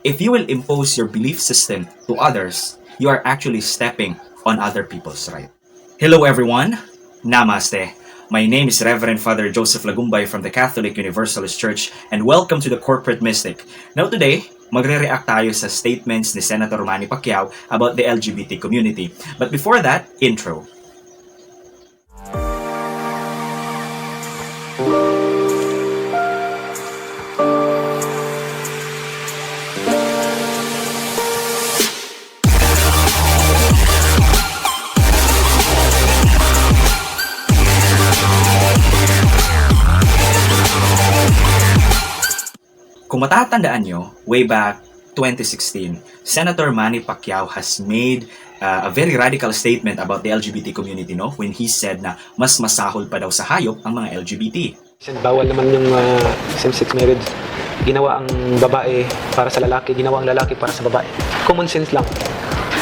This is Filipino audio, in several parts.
if you will impose your belief system to others, you are actually stepping on other people's right. Hello everyone, Namaste. My name is Reverend Father Joseph Lagumbay from the Catholic Universalist Church and welcome to the Corporate Mystic. Now today, magre-react tayo sa statements ni Senator Manny Pacquiao about the LGBT community. But before that, intro. Kung matatandaan nyo, way back 2016, Senator Manny Pacquiao has made a very radical statement about the LGBT community, no? When he said na mas masahol pa daw sa hayop ang mga LGBT. Bawal naman yung same-sex marriage. Ginawa ang babae para sa lalaki, ginawa ang lalaki para sa babae. Common sense lang.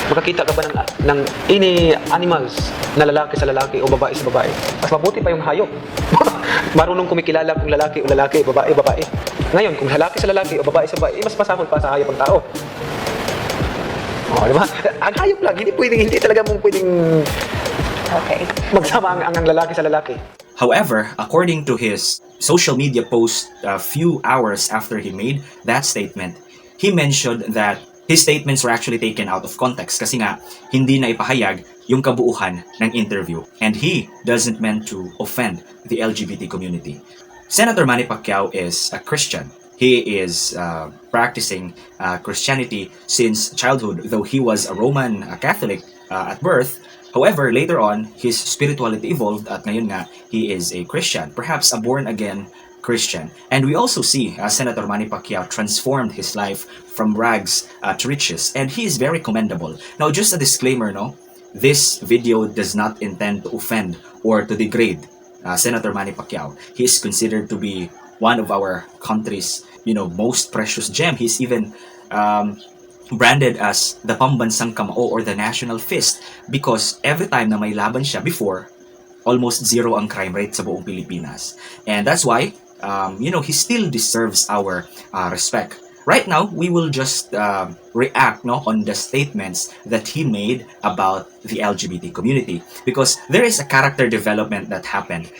Makakita ka ba ng any animals na lalaki sa lalaki o babae sa babae? Mas mabuti pa yung hayop. Marunong kumikilala kung lalaki o lalaki, babae, babae. Ngayon, kung lalaki sa lalaki o babae sa babae, mas masahol pa sa hayop ang tao. Di ba? Ang hayop lang, hindi talaga mong pwedeng magsama ang lalaki sa lalaki. However, according to his social media post a few hours after he made that statement, he mentioned that his statements were actually taken out of context kasi nga hindi na ipahayag yung kabuuhan ng interview and he doesn't meant to offend the LGBT community. Senator Manny Pacquiao is a Christian. He is practicing Christianity since childhood, though he was a Roman Catholic at birth. However, later on, his spirituality evolved at ngayon nga, he is a Christian, perhaps a born-again Christian. And we also see Senator Manny Pacquiao transformed his life from rags to riches, and he is very commendable. Now, just a disclaimer, no? This video does not intend to offend or to degrade Senator Manny Pacquiao. He is considered to be one of our country's, most precious gem. He's even branded as the Pambansang Kamao or the National Fist because every time na may laban siya before, almost zero ang crime rate sa buong Pilipinas. And that's why, he still deserves our respect. Right now, we will just react on the statements that he made about the LGBT community because there is a character development that happened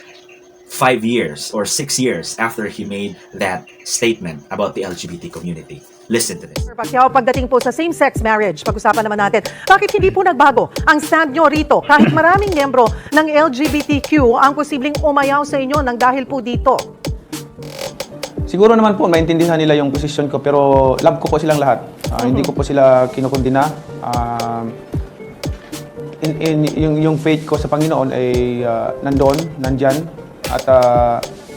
5 years or 6 years after he made that statement about the LGBT community. Listen to this. Pacquiao, pagdating po sa same-sex marriage, pag-usapan naman natin, bakit hindi po nagbago ang stand nyo rito kahit maraming miyembro ng LGBTQ ang posibleng umayaw sa inyo nang dahil po dito? Siguro naman po, maintindihan nila yung posisyon ko, pero love ko po silang lahat. Hindi ko po sila kinukundina. Yung faith ko sa Panginoon ay nandyan. At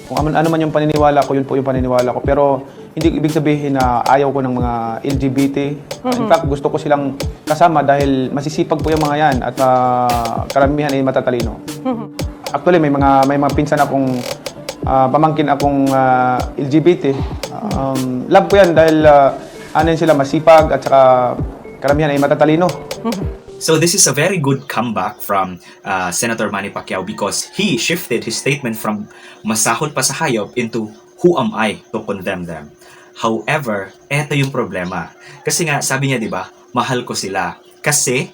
kung ano man yung paniniwala ko, yun po yung paniniwala ko. Pero hindi ibig sabihin na ayaw ko ng mga LGBT. In fact, gusto ko silang kasama dahil masisipag po yung mga yan at karamihan ay matatalino. Actually, may mga pinsan akong pamangkin akong LGBT. Love ko yan dahil sila masipag at saka karamihan ay matatalino. So this is a very good comeback from Senator Manny Pacquiao because he shifted his statement from masahol pa sa hayop into who am I to condemn them. However, eto yung problema. Kasi nga, sabi niya, di ba, mahal ko sila. Kasi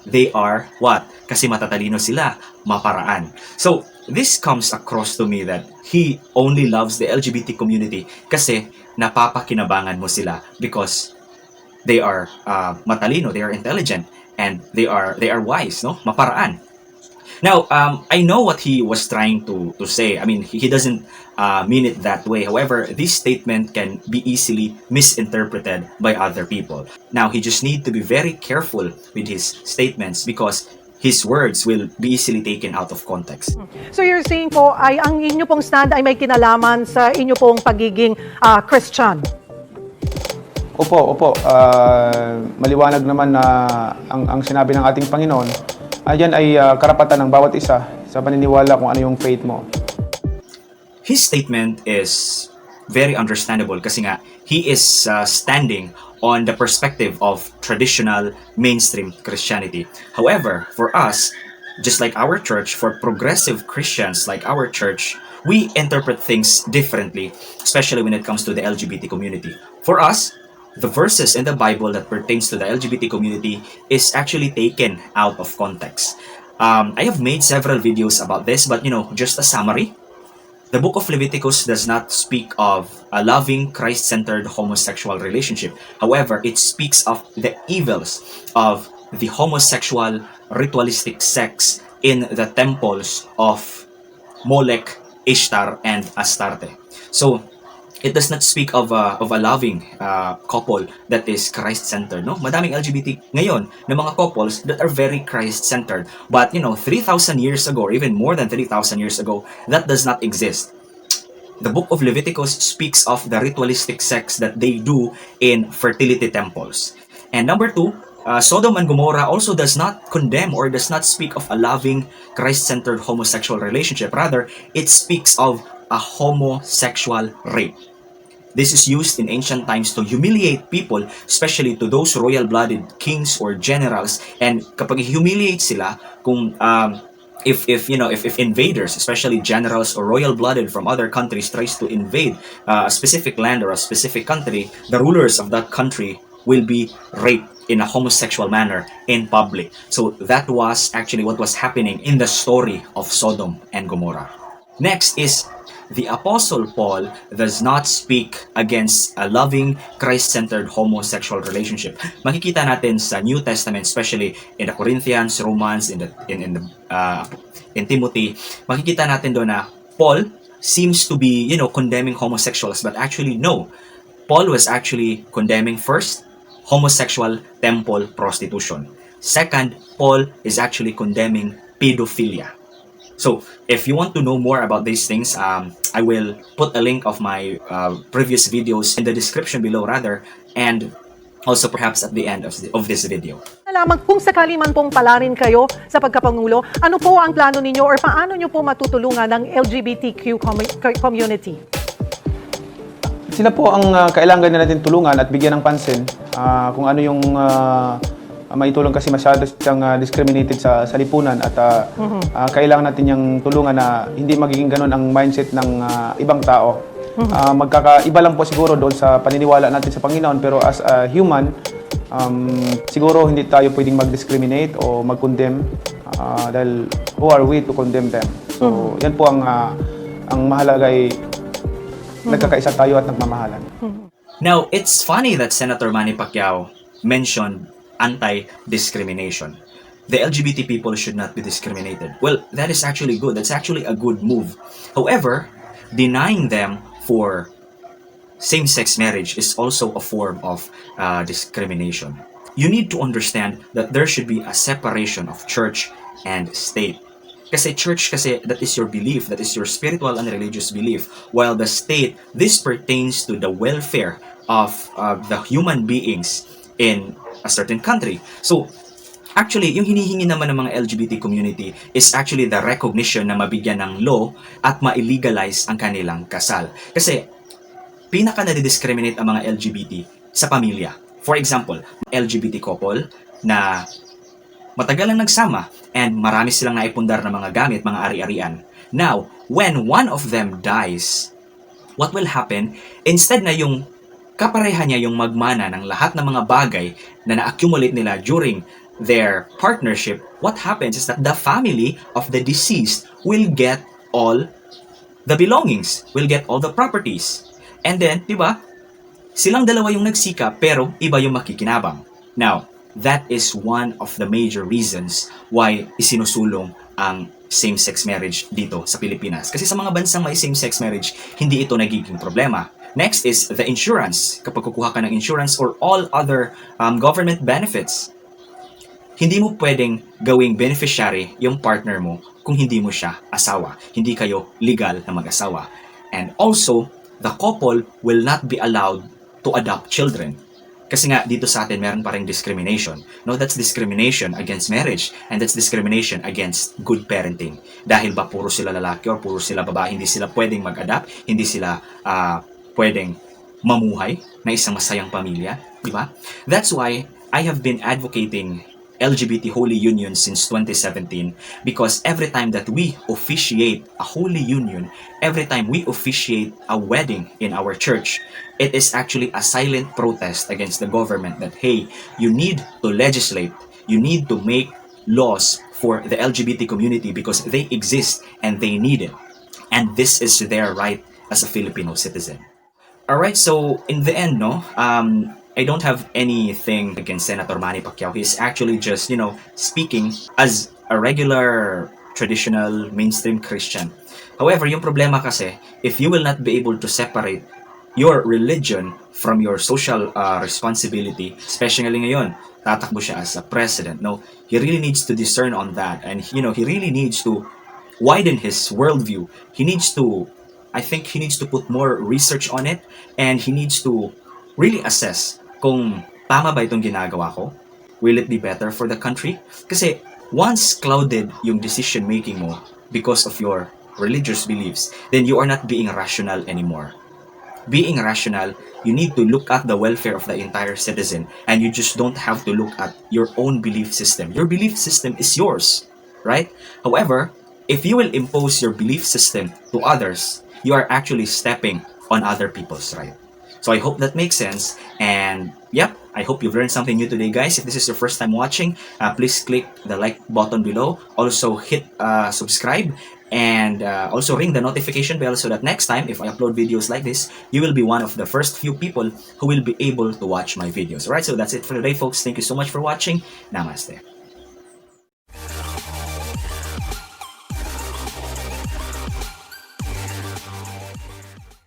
they are what? Kasi matatalino sila, maparaan. So, this comes across to me that he only loves the LGBT community kasi napapakinabangan mo sila because they are matalino, they are intelligent, and they are wise, no? Maparaan. Now, I know what he was trying to say. I mean, he doesn't mean it that way. However, this statement can be easily misinterpreted by other people. Now, he just need to be very careful with his statements because his words will be easily taken out of context. So you're saying po ay ang inyo pong stand ay may kinalaman sa inyo pong pagiging Christian? Opo. Maliwanag naman na ang sinabi ng ating Panginoon, yan ay karapatan ng bawat isa sa paniniwala kung ano yung faith mo. His statement is very understandable kasi nga he is standing on the perspective of traditional mainstream Christianity. However, for us, just like our church, for progressive Christians like our church, we interpret things differently, especially when it comes to the LGBT community. For us, the verses in the Bible that pertains to the LGBT community is actually taken out of context. I have made several videos about this, but just a summary. The book of Leviticus does not speak of a loving, Christ-centered homosexual relationship. However, it speaks of the evils of the homosexual ritualistic sex in the temples of Molech, Ishtar, and Astarte. So, it does not speak of a loving couple that is Christ-centered. No? Madaming LGBT ngayon na mga couples that are very Christ-centered. But 3,000 years ago, or even more than 3,000 years ago, that does not exist. The book of Leviticus speaks of the ritualistic sex that they do in fertility temples. And number two, Sodom and Gomorrah also does not condemn or does not speak of a loving, Christ-centered homosexual relationship. Rather, it speaks of a homosexual rape. This is used in ancient times to humiliate people, especially to those royal-blooded kings or generals. And kapag humiliate sila, kung if invaders, especially generals or royal-blooded from other countries, tries to invade a specific land or a specific country, the rulers of that country will be raped in a homosexual manner in public. So that was actually what was happening in the story of Sodom and Gomorrah. Next is the Apostle Paul does not speak against a loving, Christ-centered homosexual relationship. Makikita natin sa New Testament, especially in the Corinthians, Romans, in Timothy, makikita natin doon na Paul seems to be, condemning homosexuals, but actually no. Paul was actually condemning first, homosexual temple prostitution. Second, Paul is actually condemning pedophilia. So, if you want to know more about these things, I will put a link of my previous videos in the description below rather, and also perhaps at the end of this video. Lamang kung sakali man pong palarin kayo sa pagkapangulo, ano po ang plano ninyo or paano nyo po matutulungan ng LGBTQ community? Sila po ang kailangan natin tulungan at bigyan ng pansin kung ano yung maitulong kasi masyado siyang discriminated sa lipunan at kailangan natin yung tulungan na hindi magiging ganun ang mindset ng ibang tao. Magkakaiba lang po siguro doon sa paniniwala natin sa Panginoon, pero as a human, siguro hindi tayo pwedeng mag-discriminate o mag-condemn dahil who are we to condemn them? So yan po ang mahalaga ay nagkakaisa tayo at nagmamahalan. Now, it's funny that Senator Manny Pacquiao mentioned anti-discrimination. The LGBT people should not be discriminated. Well, that is actually good. That's actually a good move. However, denying them for same-sex marriage is also a form of discrimination. You need to understand that there should be a separation of church and state. Kasi church that is your belief, that is your spiritual and religious belief. While the state, this pertains to the welfare of the human beings in a certain country. So, actually, yung hinihingi naman ng mga LGBT community is actually the recognition na mabigyan ng law at ma-illegalize ang kanilang kasal. Kasi, pinaka na-discriminate ang mga LGBT sa pamilya. For example, LGBT couple na matagal lang nagsama and marami silang naipundar na mga gamit, mga ari-arian. Now, when one of them dies, what will happen? Instead na yung kapareha niya yung magmana ng lahat ng mga bagay na na-accumulate nila during their partnership, what happens is that the family of the deceased will get all the belongings, will get all the properties. And then, di ba, silang dalawa yung nagsika pero iba yung makikinabang. Now, that is one of the major reasons why isinusulong ang same-sex marriage dito sa Pilipinas. Kasi sa mga bansang may same-sex marriage, hindi ito nagiging problema. Next is the insurance. Kapag kukuha ka ng insurance or all other government benefits, hindi mo pwedeng gawing beneficiary yung partner mo kung hindi mo siya asawa. Hindi kayo legal na mag-asawa. And also, the couple will not be allowed to adopt children. Kasi nga, dito sa atin, meron pa rin discrimination. No, that's discrimination against marriage and that's discrimination against good parenting. Dahil ba puro sila lalaki or puro sila babae, hindi sila pwedeng mag-adapt, hindi sila pwedeng mamuhay na isang masayang pamilya, di ba? That's why I have been advocating LGBT Holy Union since 2017 because every time that we officiate a Holy Union, every time we officiate a wedding in our church, it is actually a silent protest against the government that, hey, you need to legislate, you need to make laws for the LGBT community because they exist and they need it. And this is their right as a Filipino citizen. All right, so in the end, no, I don't have anything against Senator Manny Pacquiao. He's actually just, speaking as a regular traditional mainstream Christian. However, yung problema kasi, if you will not be able to separate your religion from your social responsibility, especially ngayon, tatakbo siya as a president. No, he really needs to discern on that, and he really needs to widen his worldview. I think he needs to put more research on it, and he needs to really assess kung tama ba itong ginagawa ko. Will it be better for the country? Kasi once clouded yung decision making mo because of your religious beliefs, then you are not being rational anymore. Being rational, you need to look at the welfare of the entire citizen, and you just don't have to look at your own belief system. Your belief system is yours, right? However, if you will impose your belief system to others, you are actually stepping on other people's right. So I hope that makes sense. And yep, I hope you've learned something new today, guys. If this is your first time watching, please click the like button below. Also hit subscribe, and also ring the notification bell so that next time if I upload videos like this, you will be one of the first few people who will be able to watch my videos. Alright, so that's it for today, folks. Thank you so much for watching. Namaste.